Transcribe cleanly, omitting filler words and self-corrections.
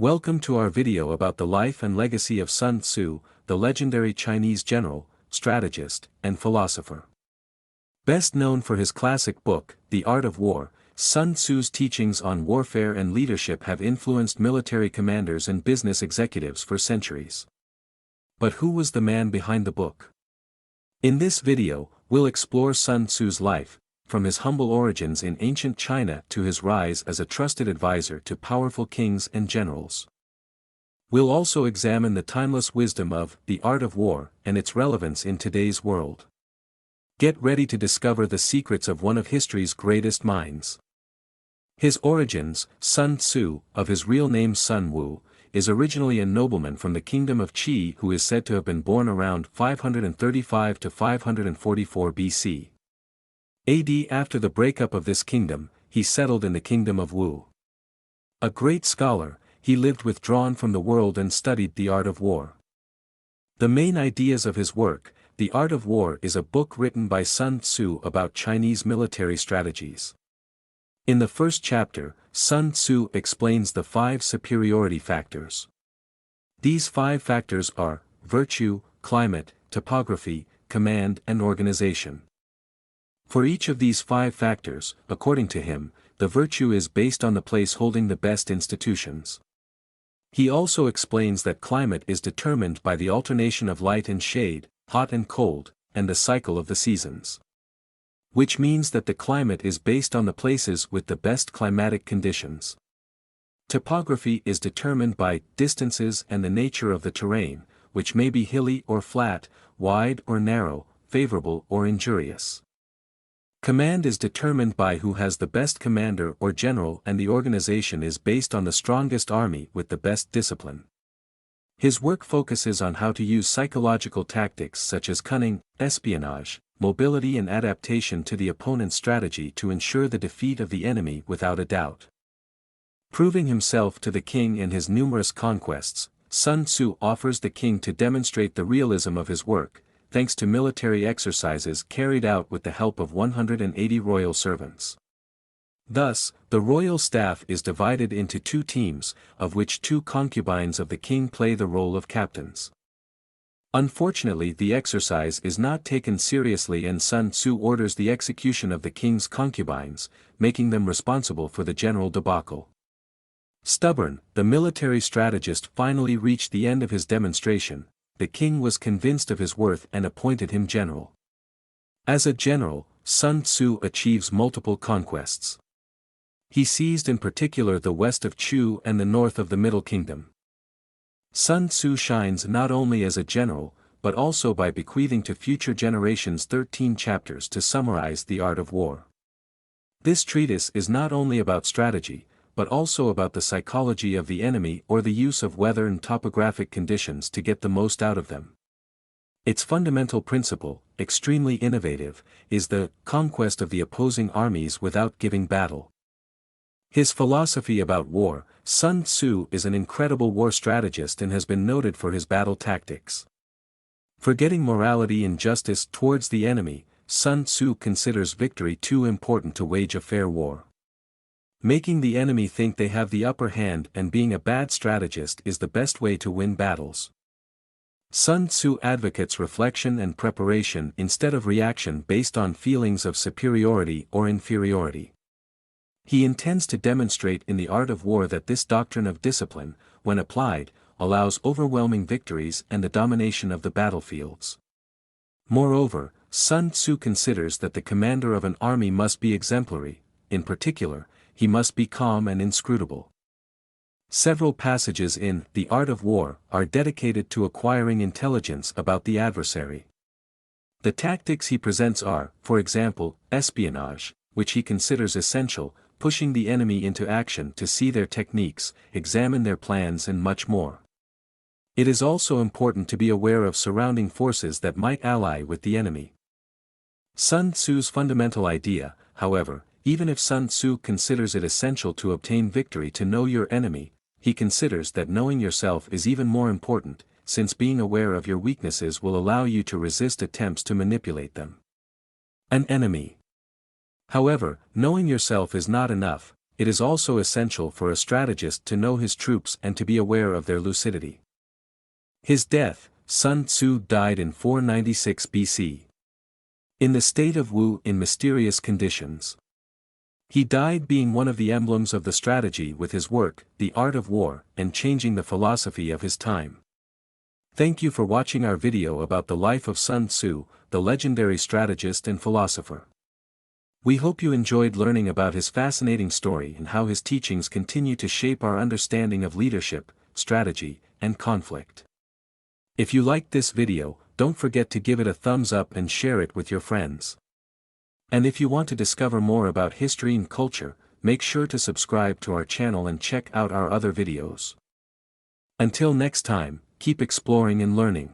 Welcome to our video about the life and legacy of Sun Tzu, the legendary Chinese general, strategist, and philosopher. Best known for his classic book, The Art of War, Sun Tzu's teachings on warfare and leadership have influenced military commanders and business executives for centuries. But who was the man behind the book? In this video, we'll explore Sun Tzu's life, from his humble origins in ancient China to his rise as a trusted advisor to powerful kings and generals. We'll also examine the timeless wisdom of The Art of War and its relevance in today's world. Get ready to discover the secrets of one of history's greatest minds. His origins, Sun Tzu, of his real name Sun Wu, is originally a nobleman from the kingdom of Qi who is said to have been born around 535 to 544 BC. AD. After the breakup of this kingdom, he settled in the kingdom of Wu. A great scholar, he lived withdrawn from the world and studied the art of war. The main ideas of his work, The Art of War, is a book written by Sun Tzu about Chinese military strategies. In the first chapter, Sun Tzu explains the 5 superiority factors. These 5 factors are virtue, climate, topography, command, and organization. For each of these 5 factors, according to him, the virtue is based on the place holding the best institutions. He also explains that climate is determined by the alternation of light and shade, hot and cold, and the cycle of the seasons. Which means that the climate is based on the places with the best climatic conditions. Topography is determined by distances and the nature of the terrain, which may be hilly or flat, wide or narrow, favorable or injurious. Command is determined by who has the best commander or general, and the organization is based on the strongest army with the best discipline. His work focuses on how to use psychological tactics such as cunning, espionage, mobility and adaptation to the opponent's strategy to ensure the defeat of the enemy without a doubt. Proving himself to the king in his numerous conquests, Sun Tzu offers the king to demonstrate the realism of his work, thanks to military exercises carried out with the help of 180 royal servants. Thus, the royal staff is divided into 2 teams, of which 2 concubines of the king play the role of captains. Unfortunately, the exercise is not taken seriously and Sun Tzu orders the execution of the king's concubines, making them responsible for the general debacle. Stubborn, the military strategist finally reached the end of his demonstration. The king was convinced of his worth and appointed him general. As a general, Sun Tzu achieves multiple conquests. He seized in particular the west of Chu and the north of the Middle Kingdom. Sun Tzu shines not only as a general, but also by bequeathing to future generations 13 chapters to summarize the art of war. This treatise is not only about strategy, but also about the psychology of the enemy or the use of weather and topographic conditions to get the most out of them. Its fundamental principle, extremely innovative, is the conquest of the opposing armies without giving battle. His philosophy about war, Sun Tzu is an incredible war strategist and has been noted for his battle tactics. Forgetting morality and justice towards the enemy, Sun Tzu considers victory too important to wage a fair war. Making the enemy think they have the upper hand and being a bad strategist is the best way to win battles. Sun Tzu advocates reflection and preparation instead of reaction based on feelings of superiority or inferiority. He intends to demonstrate in The Art of War that this doctrine of discipline, when applied, allows overwhelming victories and the domination of the battlefields. Moreover, Sun Tzu considers that the commander of an army must be exemplary. In particular, he must be calm and inscrutable. Several passages in The Art of War are dedicated to acquiring intelligence about the adversary. The tactics he presents are, for example, espionage, which he considers essential, pushing the enemy into action to see their techniques, examine their plans and much more. It is also important to be aware of surrounding forces that might ally with the enemy. Sun Tzu's fundamental idea, however, even if Sun Tzu considers it essential to obtain victory to know your enemy, he considers that knowing yourself is even more important, since being aware of your weaknesses will allow you to resist attempts to manipulate them. An enemy. However, knowing yourself is not enough, it is also essential for a strategist to know his troops and to be aware of their lucidity. His death, Sun Tzu died in 496 BC. In the state of Wu in mysterious conditions. He died being one of the emblems of the strategy with his work, The Art of War, and changing the philosophy of his time. Thank you for watching our video about the life of Sun Tzu, the legendary strategist and philosopher. We hope you enjoyed learning about his fascinating story and how his teachings continue to shape our understanding of leadership, strategy, and conflict. If you liked this video, don't forget to give it a thumbs up and share it with your friends. And if you want to discover more about history and culture, make sure to subscribe to our channel and check out our other videos. Until next time, keep exploring and learning.